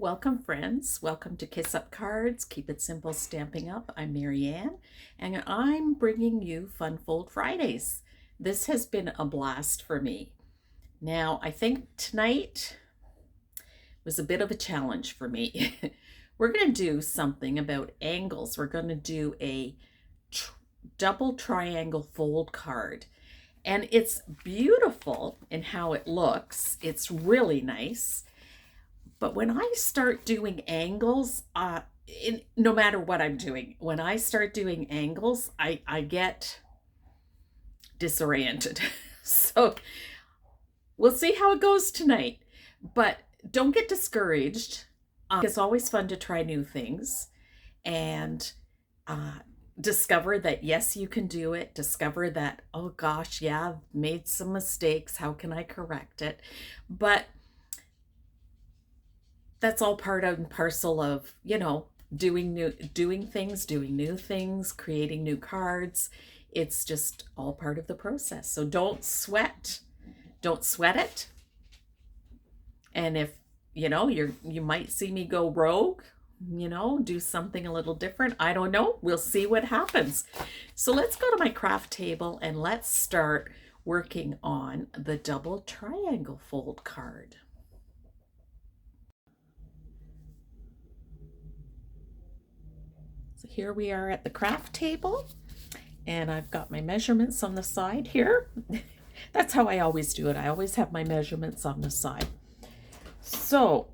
Welcome, friends. Welcome to Kiss Up Cards. Keep it simple, stamping up. I'm Marianne, and I'm bringing you Fun Fold Fridays. This has been a blast for me. Now, I think tonight was a bit of a challenge for me. We're going to do something about angles. We're going to do a double triangle fold card. And it's beautiful in how it looks. It's really nice. But when I start doing angles, no matter what I'm doing, when I start doing angles, I get disoriented. So we'll see how it goes tonight. But don't get discouraged. It's always fun to try new things and discover that, yes, you can do it. Discover that, oh gosh, yeah, I've made some mistakes. How can I correct it? But that's all part and parcel of, doing new things, creating new cards. It's just all part of the process. So don't sweat it. And if, you might see me go rogue, do something a little different. I don't know. We'll see what happens. So let's go to my craft table and let's start working on the double triangle fold card. So here we are at the craft table, and I've got my measurements on the side here. That's how I always do it. I always have my measurements on the side. So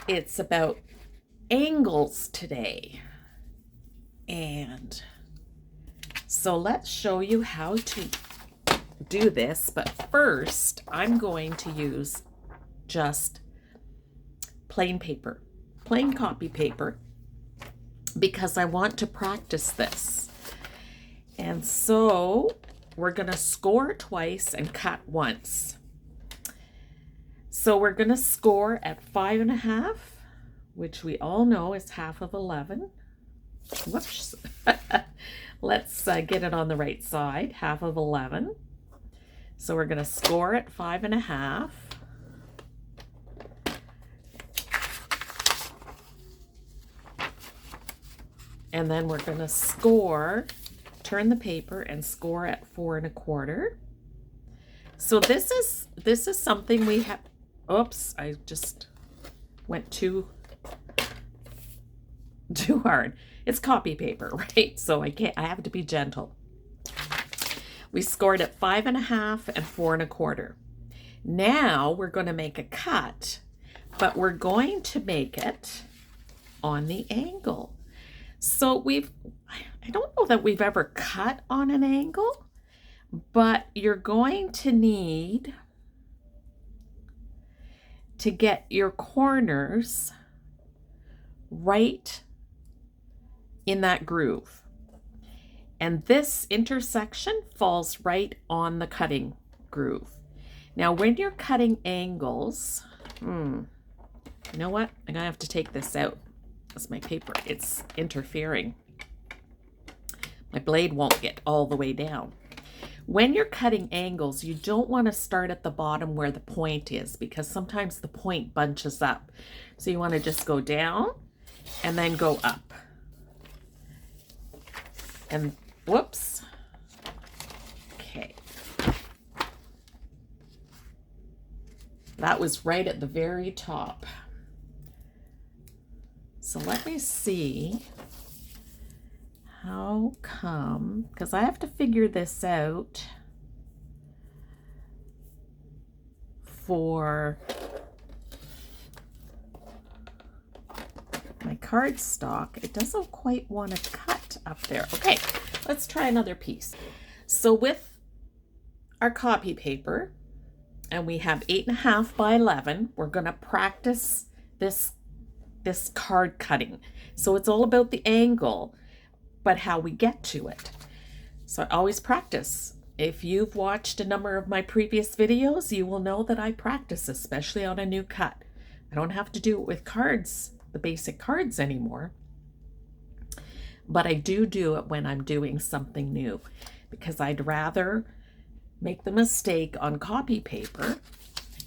it's about angles today. And so let's show you how to do this. But first, I'm going to use just plain paper, plain copy paper, because I want to practice this. And so we're going to score twice and cut once. So we're going to score at 5.5, which we all know is half of 11. Whoops. Let's get it on the right side, half of 11. So we're going to score at 5.5. And then we're going to score, turn the paper and score at 4.25. So this is something we have. Oops, I just went too hard. It's copy paper, right? So I have to be gentle. We scored at 5.5 and 4.25. Now we're going to make a cut, but we're going to make it on the angle. So I don't know that we've ever cut on an angle, but you're going to need to get your corners right in that groove. And this intersection falls right on the cutting groove. Now, when you're cutting angles, you know what? I'm gonna have to take this out. That's my paper. It's interfering. My blade won't get all the way down. When you're cutting angles, you don't want to start at the bottom where the point is, because sometimes the point bunches up. So you want to just go down and then go up. And whoops. Okay. That was right at the very top. So let me see how come, because I have to figure this out for my cardstock. It doesn't quite want to cut up there. Okay, let's try another piece. So with our copy paper, and we have 8.5 by 11, we're going to practice this card cutting. So it's all about the angle, but how we get to it. So I always practice. If you've watched a number of my previous videos, you will know that I practice, especially on a new cut. I don't have to do it with cards, the basic cards anymore, but I do it when I'm doing something new, because I'd rather make the mistake on copy paper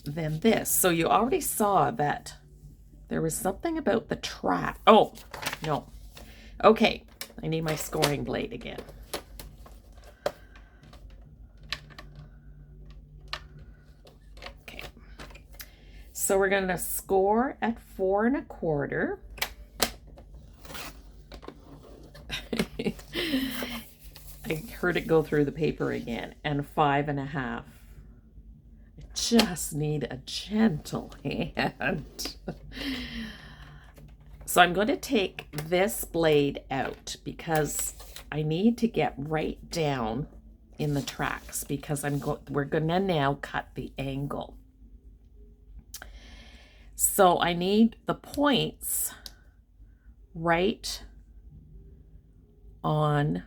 than this. So you already saw that There was something about the track. Oh, no. Okay, I need my scoring blade again. Okay, so we're going to score at 4 1/4. I heard it go through the paper again. And 5 1/2. I just need a gentle hand. So I'm going to take this blade out because I need to get right down in the tracks because we're going to now cut the angle. So I need the points right on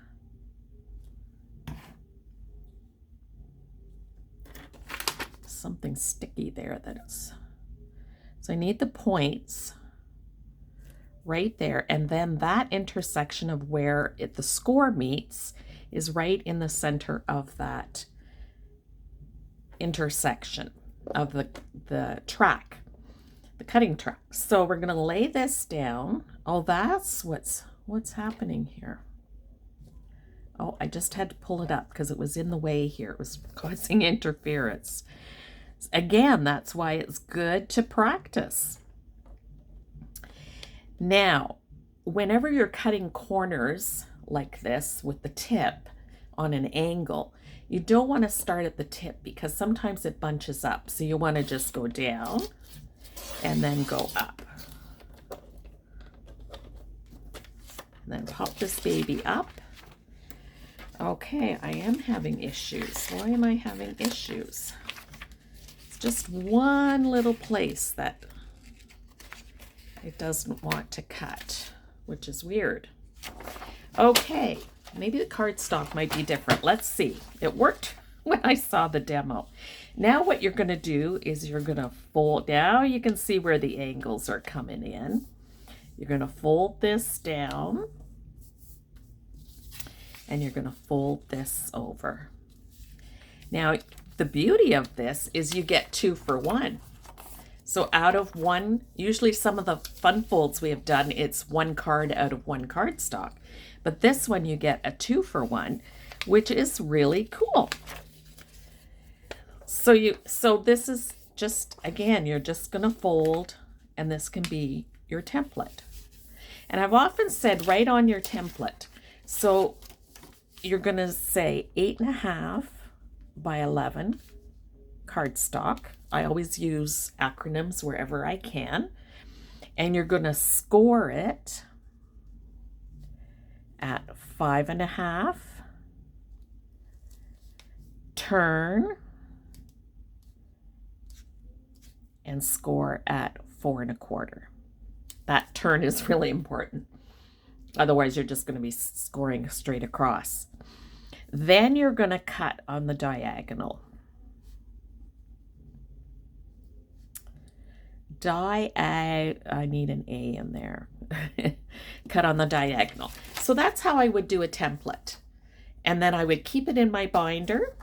something sticky there so I need the points right there, and then that intersection of where the score meets is right in the center of that intersection of the track, the cutting track. So we're going to lay this down. Oh, that's what's happening here. Oh, I just had to pull it up because it was in the way here. It was causing interference. Again, that's why it's good to practice. Now, whenever you're cutting corners like this with the tip on an angle, you don't want to start at the tip because sometimes it bunches up. So you want to just go down and then go up. And then pop this baby up. Okay, I am having issues. Why am I having issues? It's just one little place that it doesn't want to cut, which is weird. Okay, maybe the cardstock might be different. Let's see. It worked when I saw the demo. Now what you're going to do is you're going to fold. Now you can see where the angles are coming in. You're going to fold this down. And you're going to fold this over. Now, the beauty of this is you get 2 for 1. So out of one, usually some of the fun folds we have done, it's 1 card out of 1 cardstock. But this one you get a 2 for 1, which is really cool. So this is just, again, you're just going to fold, and this can be your template. And I've often said right on your template, so you're going to say 8 1/2 by 11 cardstock. I always use acronyms wherever I can. And you're going to score it at 5 1/2, turn, and score at 4 1/4. That turn is really important. Otherwise, you're just going to be scoring straight across. Then you're going to cut on the diagonal. I need an A in there. Cut on the diagonal. So that's how I would do a template. And then I would keep it in my binder.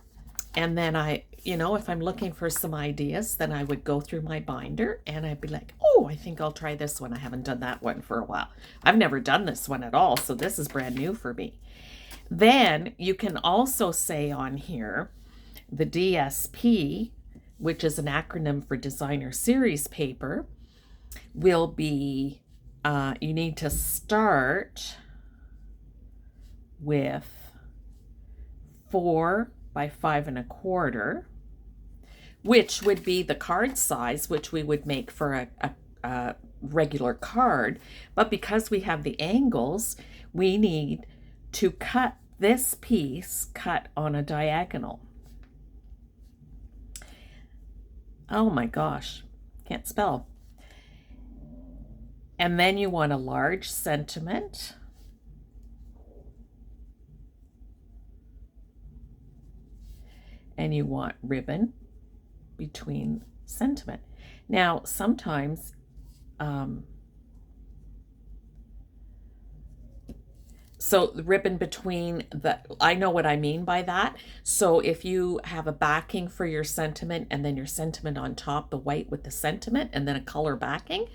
And then if I'm looking for some ideas, then I would go through my binder and I'd be like, oh, I think I'll try this one. I haven't done that one for a while. I've never done this one at all, so this is brand new for me. Then you can also say on here, the DSP, which is an acronym for Designer Series Paper, will be, you need to start with 4 by 5 1/4, which would be the card size, which we would make for a regular card. But because we have the angles, we need to cut this piece cut on a diagonal. Oh my gosh, can't spell. And then you want a large sentiment. And you want ribbon between sentiment. Now, sometimes so the ribbon between I know what I mean by that. So if you have a backing for your sentiment and then your sentiment on top, the white with the sentiment and then a color backing,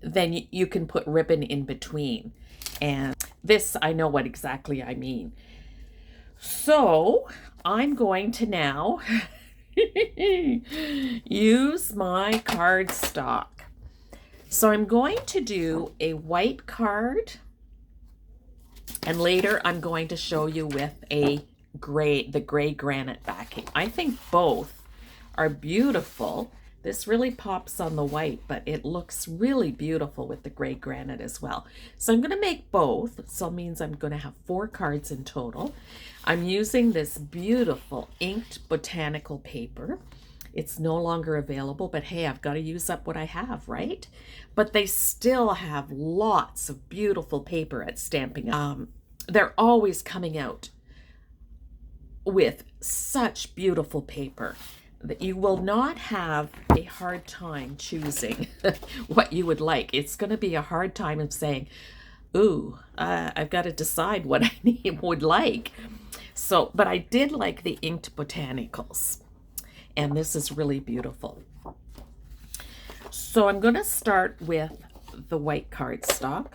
then you can put ribbon in between. And this, I know what exactly I mean. So I'm going to now use my cardstock. So I'm going to do a white card, and later I'm going to show you with the gray granite backing. I think both are beautiful. This really pops on the white, but it looks really beautiful with the gray granite as well. So I'm going to make both. So it means I'm going to have 4 cards in total. I'm using this beautiful inked botanical paper. It's no longer available, but hey, I've got to use up what I have, right? But they still have lots of beautiful paper at Stampin'. They're always coming out with such beautiful paper that you will not have a hard time choosing what you would like. It's going to be a hard time of saying, ooh, I've got to decide what I would like. So, but I did like the inked botanicals, and this is really beautiful. So I'm going to start with the white cardstock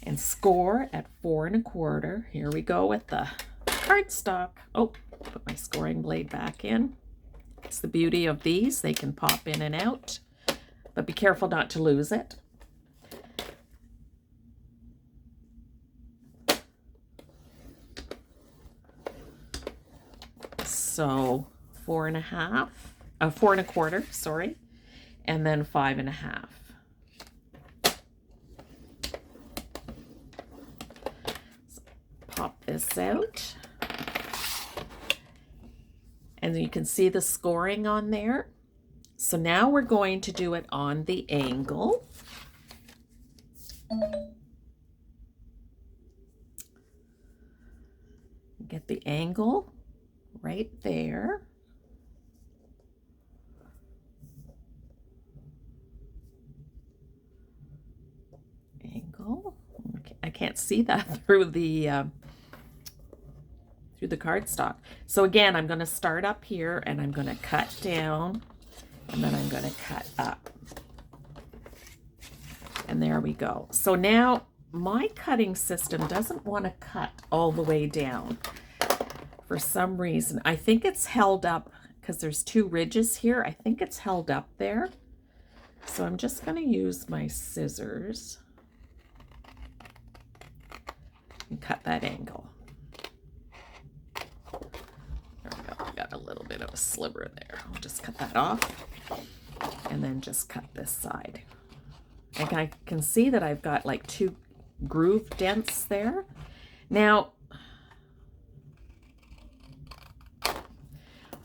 and score at 4 1/4. Here we go with the cardstock. Oh, put my scoring blade back in. It's the beauty of these. They can pop in and out, but be careful not to lose it. So 4 1/4, sorry, and then 5 1/2. So pop this out. And you can see the scoring on there. So now we're going to do it on the angle. Get the angle right there. Angle. Okay, I can't see that through the cardstock. So again, I'm going to start up here and I'm going to cut down, and then I'm going to cut up. And there we go. So now my cutting system doesn't want to cut all the way down for some reason. I think it's held up because there's 2 ridges here. I think it's held up there. So I'm just going to use my scissors and cut that angle. A little bit of a sliver there. I'll just cut that off and then just cut this side. And I can see that I've got like 2 groove dents there. Now,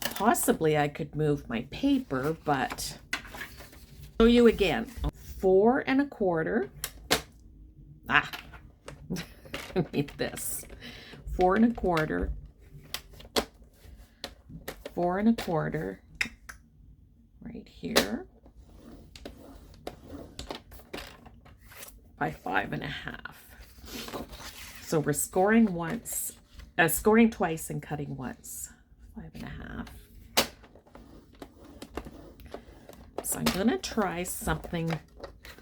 possibly I could move my paper, but I'll show you again. 4 1/4. Ah, I need this. 4 1/4. 4 1/4 right here by 5 1/2. So we're scoring once, scoring twice and cutting once. 5 1/2. So I'm going to try something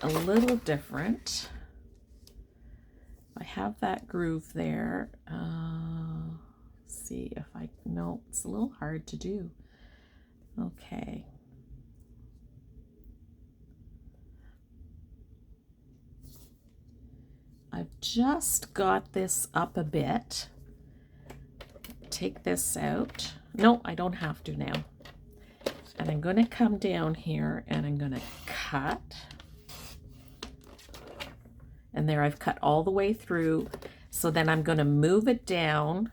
a little different. I have that groove there. See if I, no, it's a little hard to do. Okay. I've just got this up a bit. Take this out. No, I don't have to now. And I'm going to come down here and I'm going to cut. And there I've cut all the way through. So then I'm going to move it down.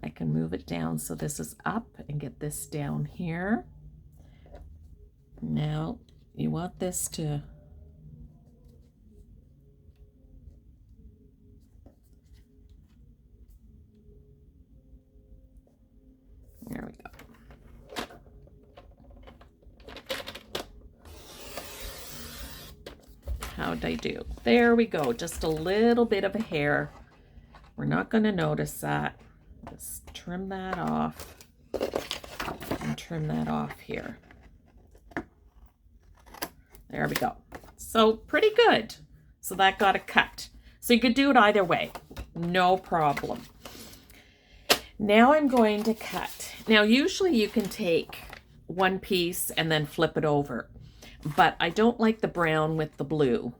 I can move it down so this is up and get this down here. Now you want this to there we go. How'd I do? There we go. Just a little bit of a hair. We're not going to notice that. Just trim that off and trim that off here. There we go. So pretty good. So that got a cut. So you could do it either way. No problem. Now I'm going to cut. Now usually you can take one piece and then flip it over, but I don't like the brown with the blue.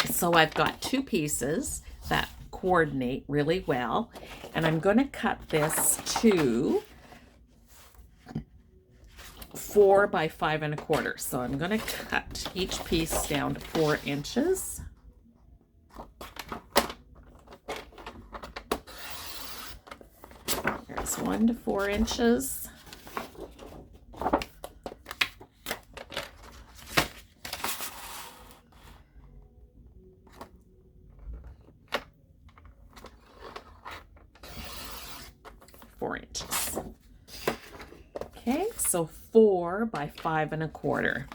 So I've got two pieces that coordinate really well, and I'm going to cut this to 4 by 5 1/4. So I'm going to cut each piece down to 4 inches. There's 1 to 4 inches. Okay, so 4 by 5 1/4.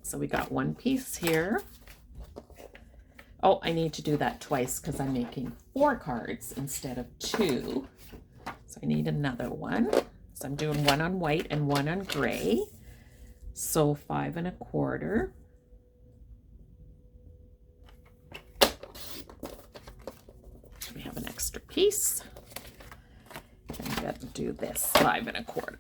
So we got one piece here. Oh, I need to do that twice because I'm making 4 cards instead of 2. So I need another one. So I'm doing one on white and one on gray. So 5 1/4. We have an extra piece. And I'm going to do this 5 1/4.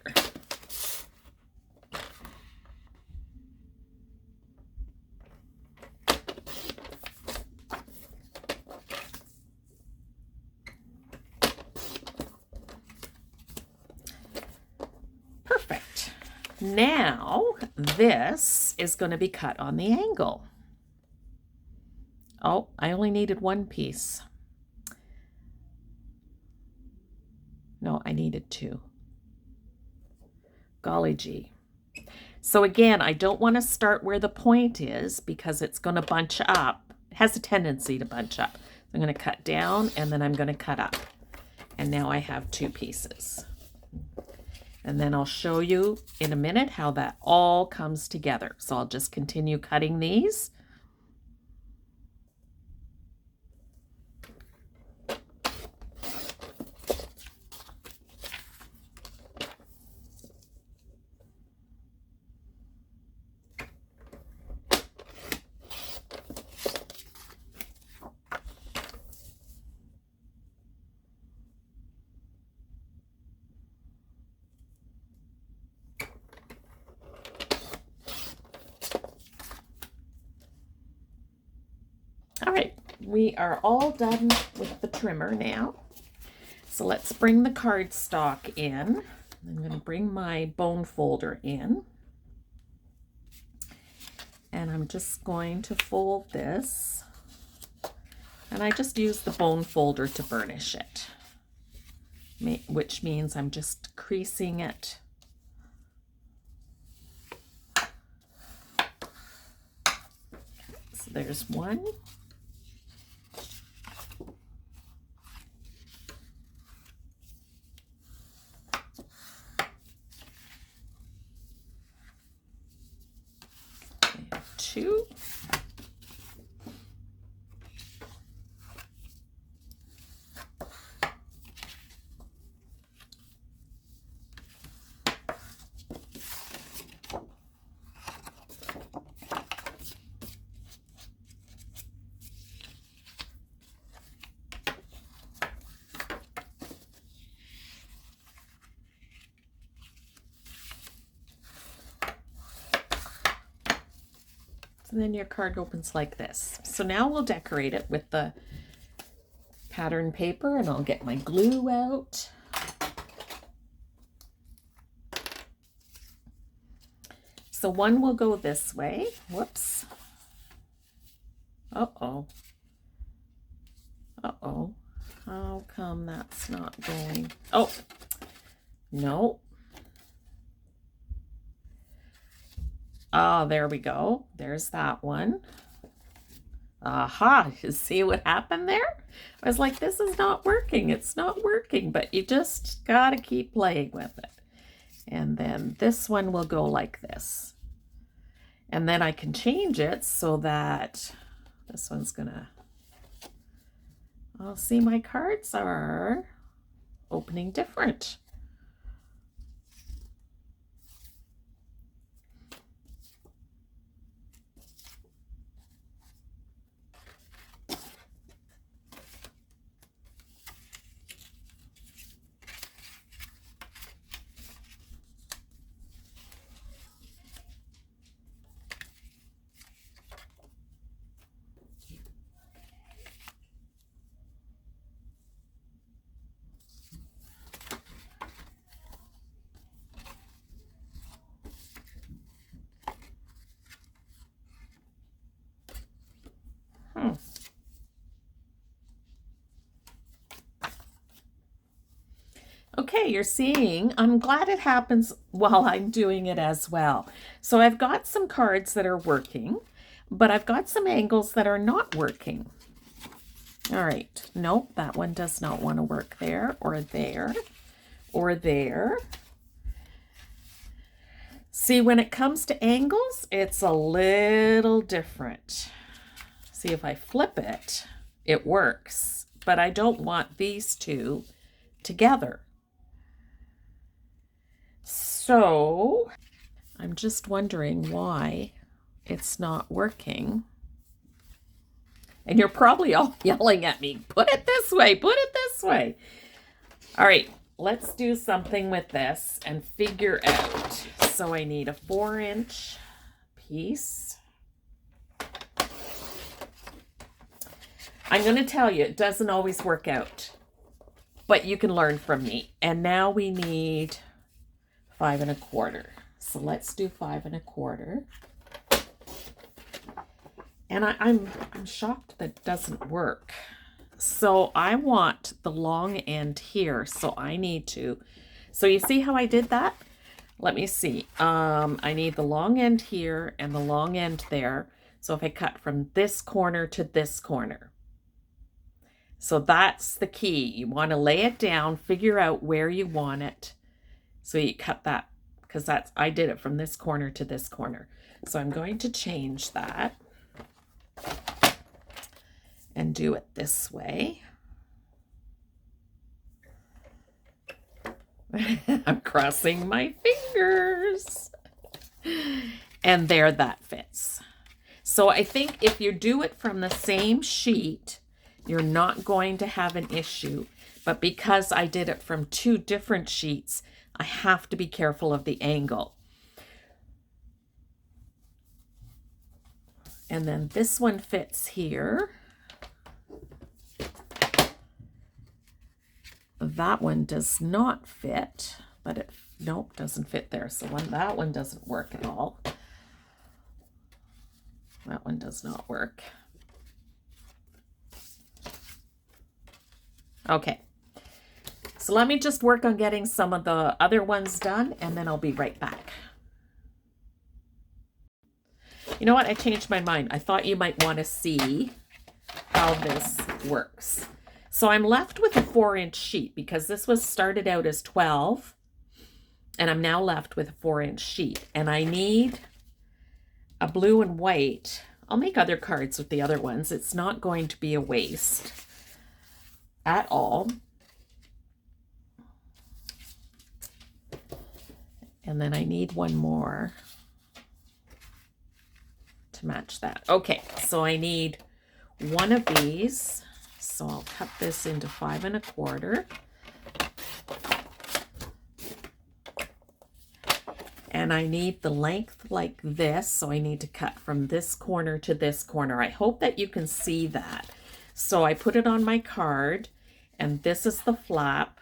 Perfect. Now this is going to be cut on the angle. Oh, I only needed one piece. No, I needed 2. Golly gee. So again, I don't want to start where the point is because it's going to bunch up. It has a tendency to bunch up. I'm going to cut down and then I'm going to cut up. And now I have 2 pieces. And then I'll show you in a minute how that all comes together. So I'll just continue cutting these. All right, we are all done with the trimmer now. So let's bring the cardstock in. I'm going to bring my bone folder in. And I'm just going to fold this. And I just use the bone folder to burnish it, which means I'm just creasing it. So there's one. Two. And then your card opens like this. So now we'll decorate it with the pattern paper, and I'll get my glue out. So one will go this way. Whoops. Uh-oh. Uh-oh. How come that's not going? Oh, no. Oh, there we go. There's that one. Aha, you see what happened there? I was like, this is not working. It's not working, but you just gotta keep playing with it. And then this one will go like this. And then I can change it so that this one's gonna, I'll see my cards are opening different. Okay, you're seeing, I'm glad it happens while I'm doing it as well. So I've got some cards that are working, but I've got some angles that are not working. All right, nope, that one does not want to work there or there or there. See, when it comes to angles, it's a little different. See, if I flip it, it works, but I don't want these two together. So I'm just wondering why it's not working. And you're probably all yelling at me, put it this way, put it this way. All right, let's do something with this and figure out. So I need a 4-inch piece. I'm going to tell you, it doesn't always work out, but you can learn from me. And now we need 5 1/4. So let's do 5 1/4. And I'm shocked that it doesn't work. So I want the long end here. So I need to, so you see how I did that? Let me see. I need the long end here and the long end there. So if I cut from this corner to this corner. So that's the key. You want to lay it down, figure out where you want it. So you cut that, because that's, I did it from this corner to this corner. So I'm going to change that and do it this way. I'm crossing my fingers. And there, that fits. So I think if you do it from the same sheet, you're not going to have an issue. But because I did it from 2 different sheets, I have to be careful of the angle. And then this one fits here. That one does not fit, but it, nope, doesn't fit there. So that one doesn't work at all. That one does not work. Okay. So let me just work on getting some of the other ones done, and then I'll be right back. You know what? I changed my mind. I thought you might want to see how this works. So I'm left with a 4-inch sheet because this was started out as 12, and I'm now left with a 4-inch sheet. And I need a blue and white. I'll make other cards with the other ones. It's not going to be a waste at all. And then I need one more to match that. Okay, so I need one of these. So I'll cut this into 5 1/4. And I need the length like this. So I need to cut from this corner to this corner. I hope that you can see that. So I put it on my card, and this is the flap.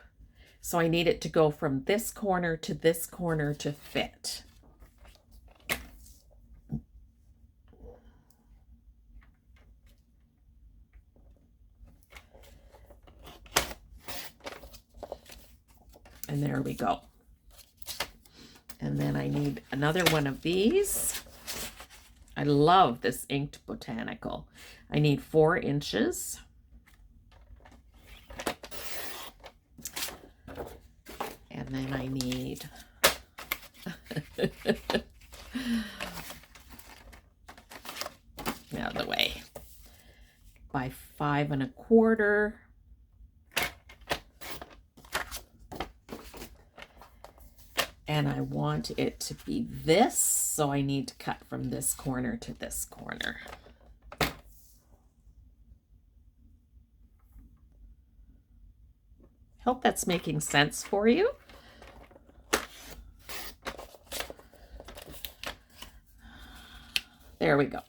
So I need it to go from this corner to fit. And there we go. And then I need another one of these. I love this inked botanical. I need 4 inches. And then I need 5 1/4. And I want it to be this, so I need to cut from this corner to this corner. Hope that's making sense for you. There we go.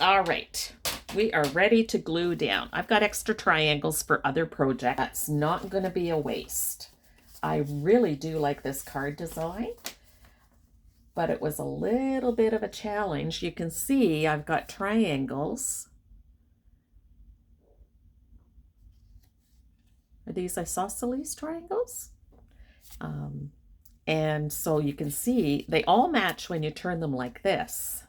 All right, we are ready to glue down. I've got extra triangles for other projects. That's not going to be a waste. I really do like this card design, but it was a little bit of a challenge. You can see I've got triangles. Are these isosceles triangles? And so you can see they all match when you turn them like this,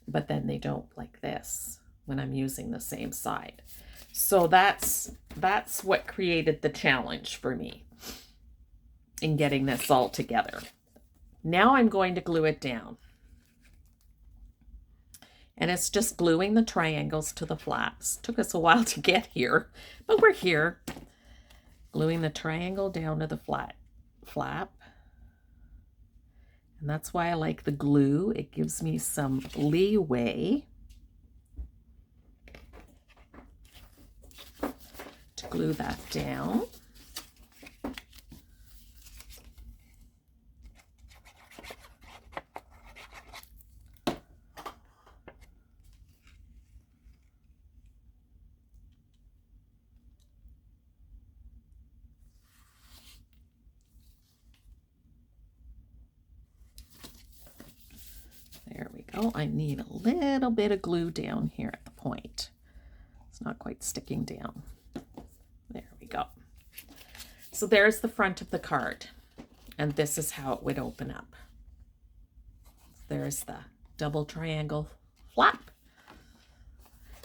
but then they don't like this when I'm using the same side. So that's what created the challenge for me in getting this all together. Now I'm going to glue it down. And it's just gluing the triangles to the flaps. Took us a while to get here, but we're here. Gluing the triangle down to the flap. And that's why I like the glue. It gives me some leeway to glue that down. There we go. I need a little bit of glue down here at the point. It's not quite sticking down. There we go. So there's the front of the card, and this is how it would open up. There's the double triangle flap.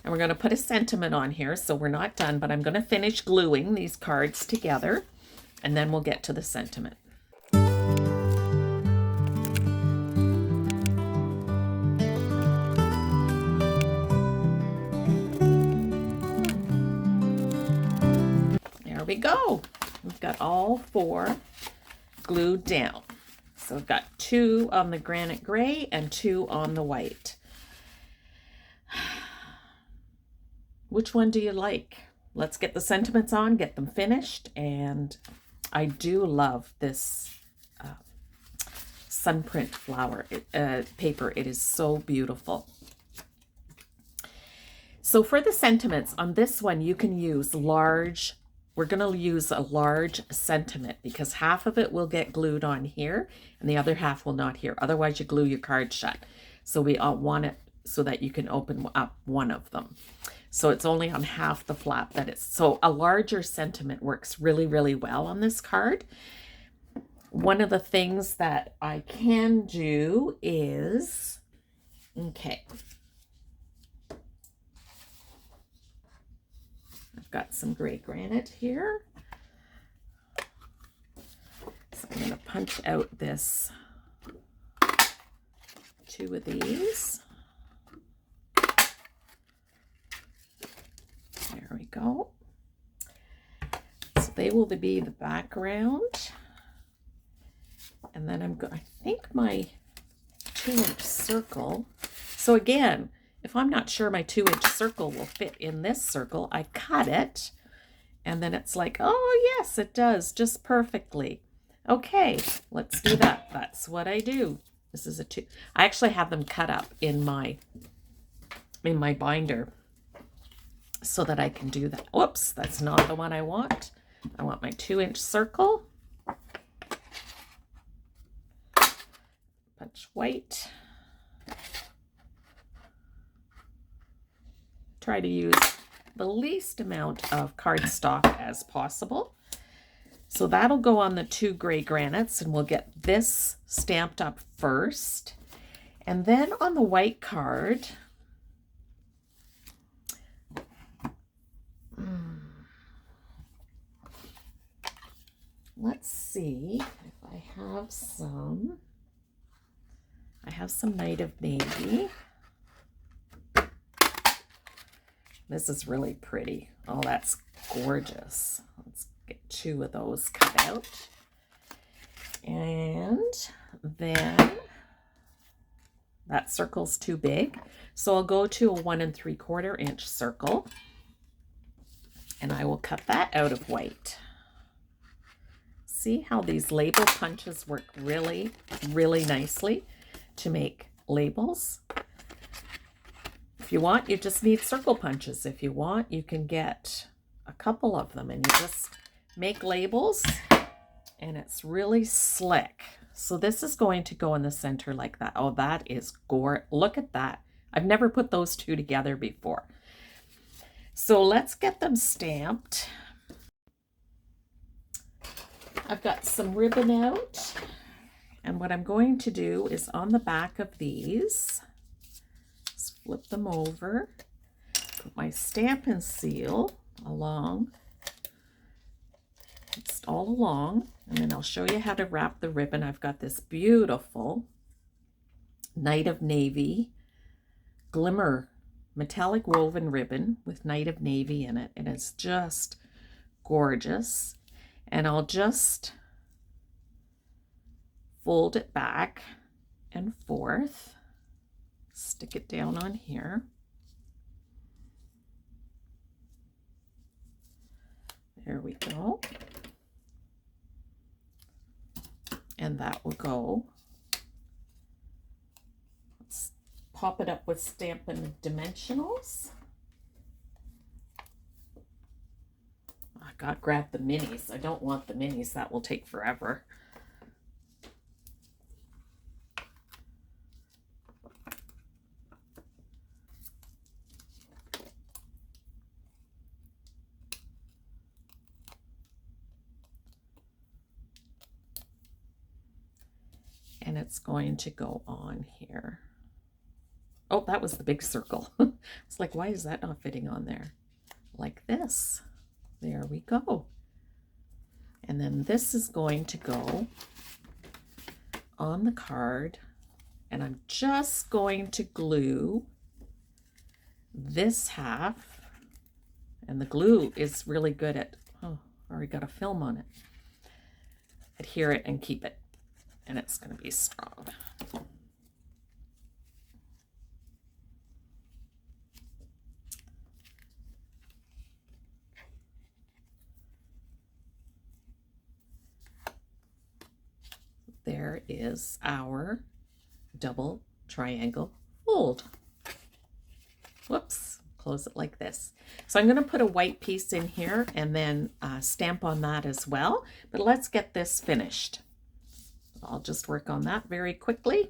And we're going to put a sentiment on here, so we're not done, but I'm going to finish gluing these cards together, and then we'll get to the sentiment. There we go. We've got all 4 glued down. So we've got 2 on the granite gray and 2 on the white. Which one do you like? Let's get the sentiments on, get them finished. And I do love this Sunprint flower paper. It is so beautiful. So for the sentiments on this one, you can use large. We're going to use a large sentiment because half of it will get glued on here and the other half will not here. Otherwise you glue your card shut. So we all want it so that you can open up one of them. So it's only on half the flap that it's, so a larger sentiment works really, really well on this card. One of the things that I can do is, okay, I've got some gray granite here. So I'm going to punch out this 2 of these. There we go. So they will be the background. And then I think my 2-inch circle. So again, if I'm not sure my 2-inch circle will fit in this circle, I cut it. And then it's like, oh yes, it does just perfectly. Okay, let's do that. That's what I do. This is a 2. I actually have them cut up in my binder so that I can do that. Whoops, that's not the one I want. I want my 2-inch circle. Punch white. Try to use the least amount of cardstock as possible. So that'll go on the 2 gray granites, and we'll get this stamped up first. And then on the white card, let's see if I have some. I have some Night of Navy. This is really pretty. Oh, that's gorgeous. Let's get 2 of those cut out. And then that circle's too big. So I'll go to a 1 3/4 inch circle, and I will cut that out of white. See how these label punches work really, really nicely to make labels. If you want, you just need circle punches. If you want, you can get a couple of them and you just make labels, and it's really slick. So this is going to go in the center like that. Oh, that is gorgeous. Look at that. I've never put those 2 together before. So let's get them stamped. I've got some ribbon out, and what I'm going to do is on the back of these, just flip them over, put my Stampin' seal along, just all along, and then I'll show you how to wrap the ribbon. I've got this beautiful Night of Navy glimmer metallic woven ribbon with Night of Navy in it, and it's just gorgeous. And I'll just fold it back and forth, stick it down on here. There we go. And that will go. Let's pop it up with Stampin' Dimensionals. I gotta grab the minis. I don't want the minis. That will take forever. And it's going to go on here. Oh, that was the big circle. It's like, why is that not fitting on there? Like this. There we go. And then this is going to go on the card, and I'm just going to glue this half, and the glue is really good at, oh, I already got a film on it. Adhere it and keep it, and it's going to be strong. There is our double triangle fold. Whoops, close it like this. So I'm going to put a white piece in here and then stamp on that as well. But let's get this finished. I'll just work on that very quickly.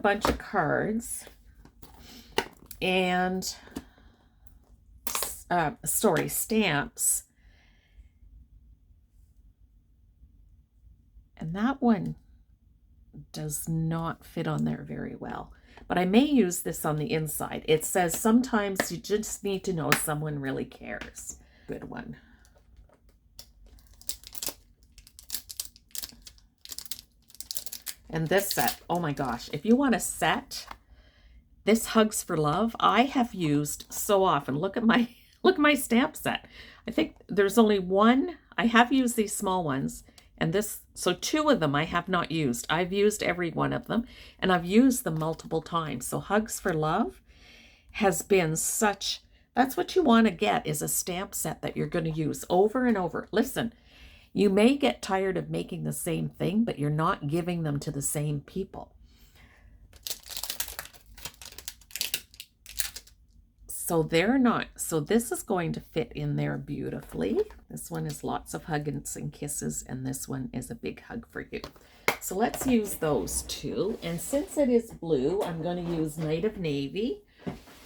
bunch of cards and, stamps. And that one does not fit on there very well. But I may use this on the inside. It says sometimes you just need to know someone really cares. Good one. And this set, oh my gosh, if you want a set, this Hugs for Love, I have used so often. Look at my stamp set. I think there's only one. I have used these small ones, and this, so 2 of them I have not used. I've used every one of them, and I've used them multiple times. So Hugs for Love has been such, that's what you want to get, is a stamp set that you're going to use over and over. Listen, you may get tired of making the same thing, but you're not giving them to the same people. So they're not, so this is going to fit in there beautifully. This one is lots of hugs and kisses, and this one is a big hug for you. So let's use those 2. And since it is blue, I'm going to use Night of Navy.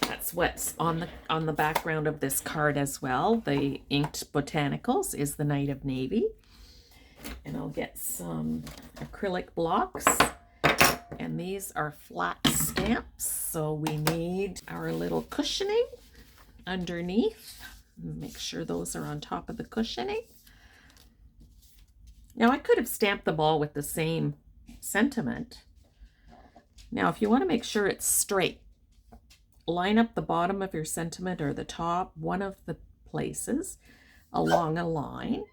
That's what's on the background of this card as well. The inked botanicals is the Night of Navy. And I'll get some acrylic blocks. And these are flat stamps. So we need our little cushioning underneath. Make sure those are on top of the cushioning. Now I could have stamped them all with the same sentiment. Now if you want to make sure it's straight, line up the bottom of your sentiment or the top, one of the places along a line,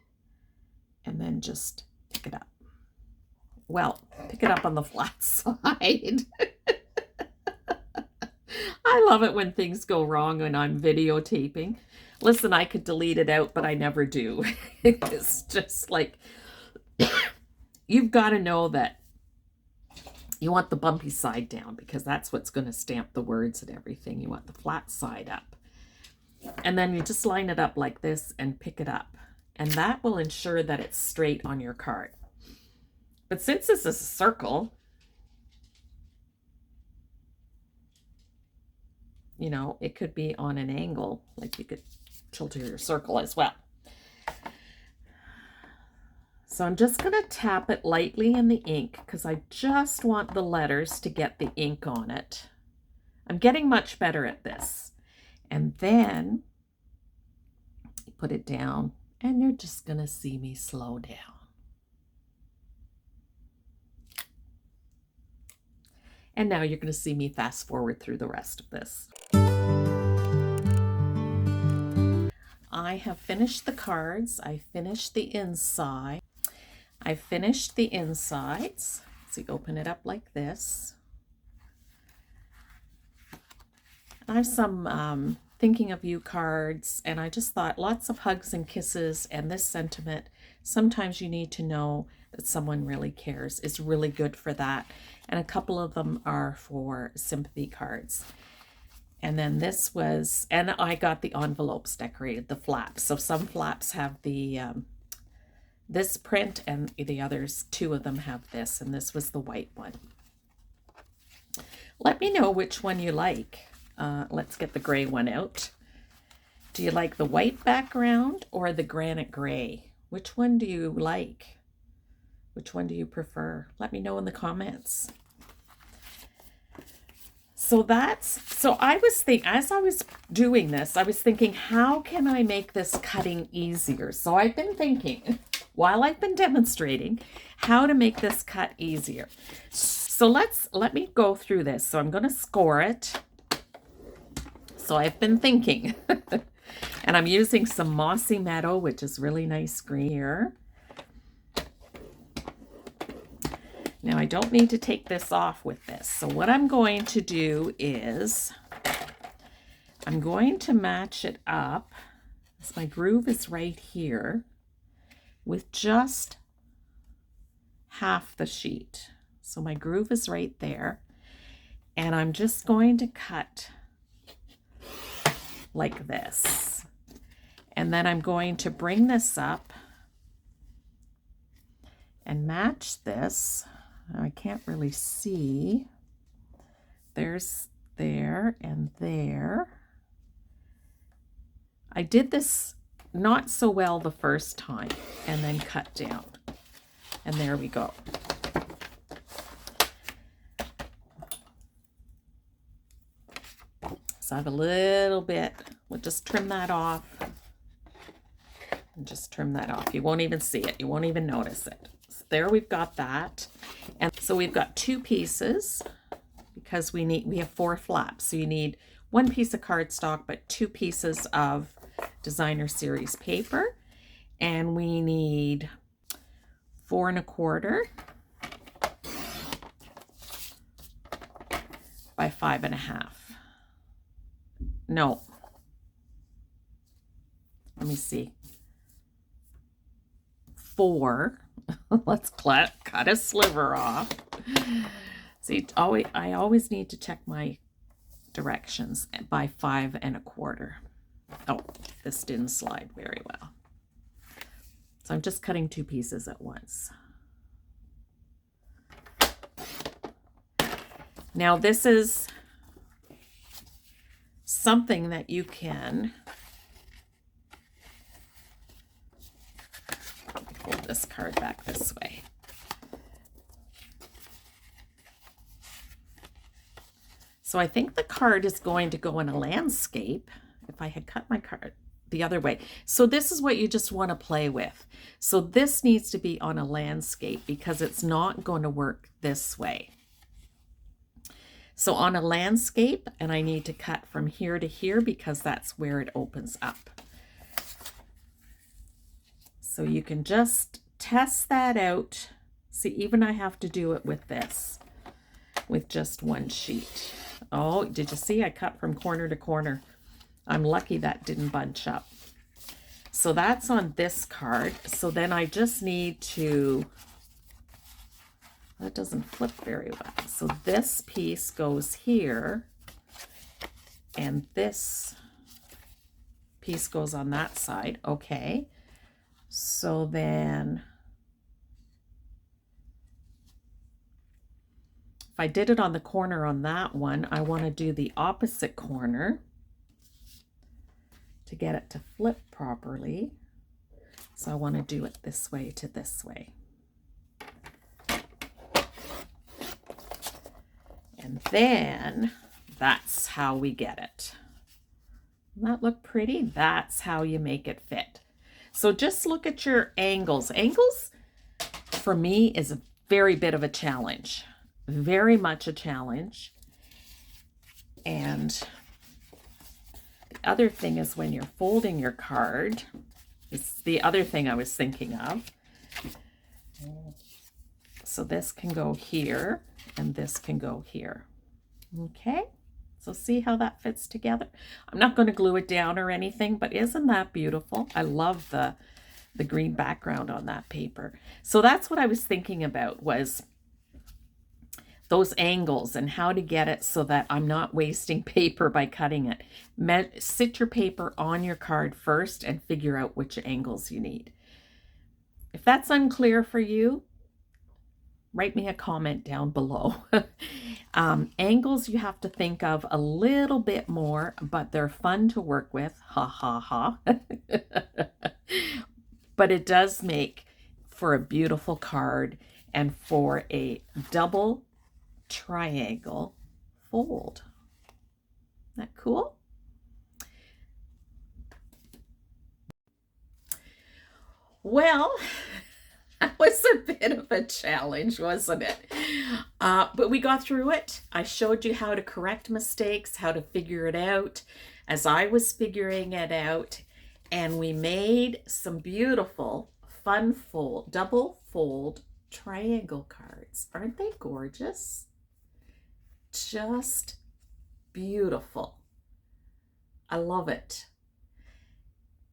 and then just pick it up. Well, pick it up on the flat side. I love it when things go wrong when I'm videotaping. Listen, I could delete it out, but I never do. It's just like, you've got to know that you want the bumpy side down, because that's what's going to stamp the words and everything. You want the flat side up. And then you just line it up like this and pick it up. And that will ensure that it's straight on your card. But since this is a circle, you know, it could be on an angle, like you could tilt your circle as well. So I'm just going to tap it lightly in the ink because I just want the letters to get the ink on it. I'm getting much better at this. And then you put it down and you're just going to see me slow down. And now you're going to see me fast forward through the rest of this. I have finished the cards. I finished the inside. I finished the insides. So you open it up like this. I have some thinking of you cards, and I just thought lots of hugs and kisses, and this sentiment, sometimes you need to know that someone really cares. It's really good for that. And a couple of them are for sympathy cards. And then this was, and I got the envelopes decorated, the flaps. So some flaps have the this print, and the others, 2 of them have this, and this was the white one. Let me know which one you like. Let's get the gray one out. Do you like the white background or the granite gray? Which one do you like? Which one do you prefer? Let me know in the comments. So I was thinking, as I was doing this, I was thinking, how can I make this cutting easier? So I've been thinking, while I've been demonstrating, how to make this cut easier. So let me go through this. So I'm going to score it. So I've been thinking, and I'm using some Mossy Meadow, which is really nice green here. Now I don't need to take this off with this. So what I'm going to do is I'm going to match it up, as my groove is right here, with just half the sheet. So my groove is right there, and I'm just going to cut like this. And then I'm going to bring this up and match this. I can't really see. there's there and there. I did this not so well the first time and then cut down. And there we go. So I have a little bit, we'll just trim that off. And just trim that off. You won't even see it. You won't even notice it. So there we've got that. And so we've got 2 pieces because we have 4 flaps. So you need 1 piece of cardstock, but 2 pieces of designer series paper. And we need 4 1/4 by 5 1/2. No. Let me see. 4. Let's cut a sliver off. See, I always need to check my directions by 5 1/4. Oh, this didn't slide very well. So I'm just cutting 2 pieces at once. Now this is something that you can hold this card back this way. So I think the card is going to go in a landscape. If I had cut my card the other way. So this is what you just want to play with. So this needs to be on a landscape because it's not going to work this way. So on a landscape, and I need to cut from here to here because that's where it opens up. So you can just test that out. See, even I have to do it with this, with just 1 sheet. Oh, did you see? I cut from corner to corner. I'm lucky that didn't bunch up. So that's on this card. So then I just need to, that doesn't flip very well. So this piece goes here and this piece goes on that side. Okay. So then if I did it on the corner on that one, I want to do the opposite corner to get it to flip properly. So I want to do it this way to this way. And then that's how we get it. Doesn't that look pretty? That's how you make it fit. So just look at your angles. Angles for me is a very bit of a challenge. Very much a challenge. And the other thing is when you're folding your card, it's the other thing I was thinking of. So this can go here and this can go here. Okay, so see how that fits together? I'm not going to glue it down or anything, but isn't that beautiful? I love the green background on that paper. So that's what I was thinking about, was those angles and how to get it so that I'm not wasting paper by cutting it. Sit your paper on your card first and figure out which angles you need. If that's unclear for you, write me a comment down below. Angles you have to think of a little bit more, but they're fun to work with. Ha ha ha. But it does make for a beautiful card and for a double triangle fold. Isn't that cool? Well, that was a bit of a challenge, wasn't it? But we got through it. I showed you how to correct mistakes, how to figure it out as I was figuring it out. And we made some beautiful, fun double fold triangle cards. Aren't they gorgeous? Just beautiful. I love it.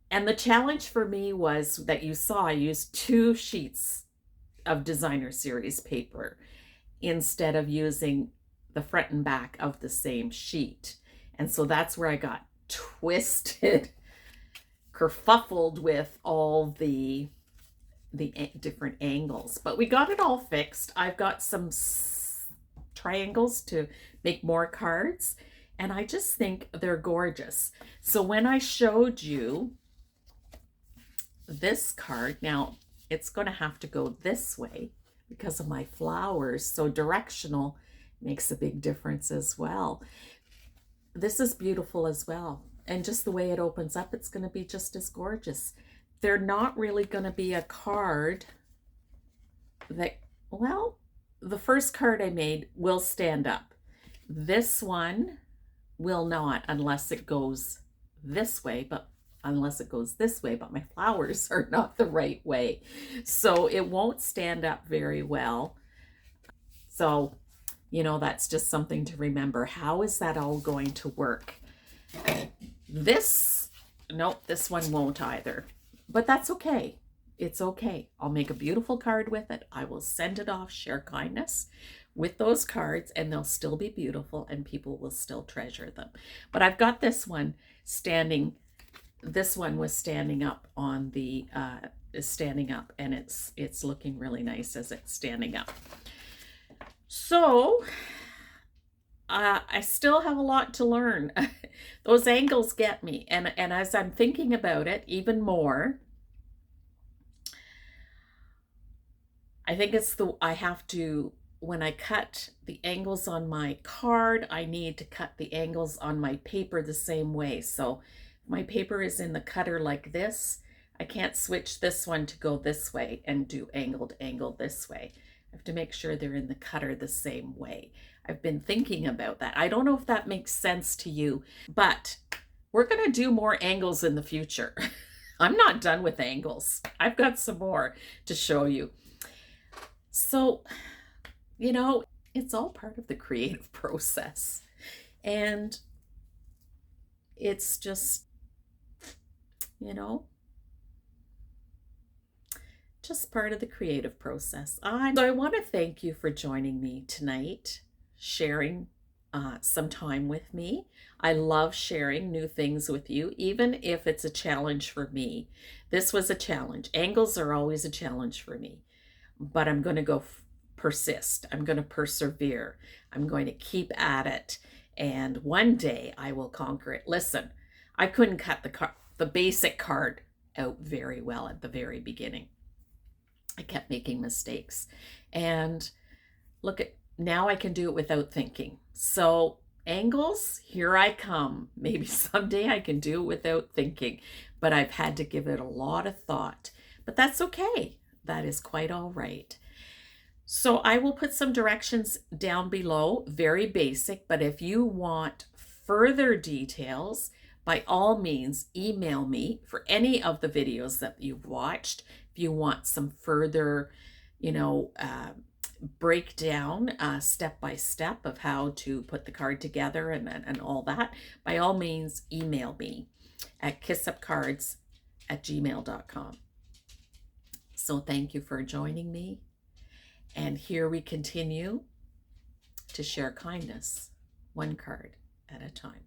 And the challenge for me was that you saw I used 2 sheets of designer series paper instead of using the front and back of the same sheet. And so that's where I got twisted, kerfuffled with all the different angles. But we got it all fixed. I've got some triangles to make more cards. And I just think they're gorgeous. So when I showed you this card, now it's going to have to go this way because of my flowers. So directional makes a big difference as well. This is beautiful as well. And just the way it opens up, it's going to be just as gorgeous. They're not really going to be a card that, well, the first card I made will stand up. This one will not unless it goes this way, but my flowers are not the right way. So it won't stand up very well. So, you know, that's just something to remember. How is that all going to work? Nope, this one won't either. But that's okay. It's okay. I'll make a beautiful card with it. I will send it off, share kindness with those cards, and they'll still be beautiful and people will still treasure them. But I've got this one standing. This one was standing up on the and it's looking really nice as it's standing up. So I still have a lot to learn. Those angles get me, and as I'm thinking about it even more, I think I have to, when I cut the angles on my card, I need to cut the angles on my paper the same way. So if my paper is in the cutter like this, I can't switch this one to go this way and do angled angle this way. I have to make sure they're in the cutter the same way. I've been thinking about that. I don't know if that makes sense to you, but we're going to do more angles in the future. I'm not done with angles. I've got some more to show you. So, you know, it's all part of the creative process. And it's just, you know, just part of the creative process. So I want to thank you for joining me tonight, sharing some time with me. I love sharing new things with you, even if it's a challenge for me. This was a challenge. Angles are always a challenge for me, but I'm going to persist. I'm going to persevere. I'm going to keep at it. And one day I will conquer it. Listen, I couldn't cut the basic card out very well at the very beginning. I kept making mistakes. And look at, now I can do it without thinking. So angles, here I come. Maybe someday I can do it without thinking, but I've had to give it a lot of thought. But that's okay. That is quite all right. So I will put some directions down below, very basic, but if you want further details, by all means, email me for any of the videos that you've watched. If you want some further, you know, breakdown step by step of how to put the card together and all that, by all means, email me at kissupcards@gmail.com. So thank you for joining me. And here we continue to share kindness, one card at a time.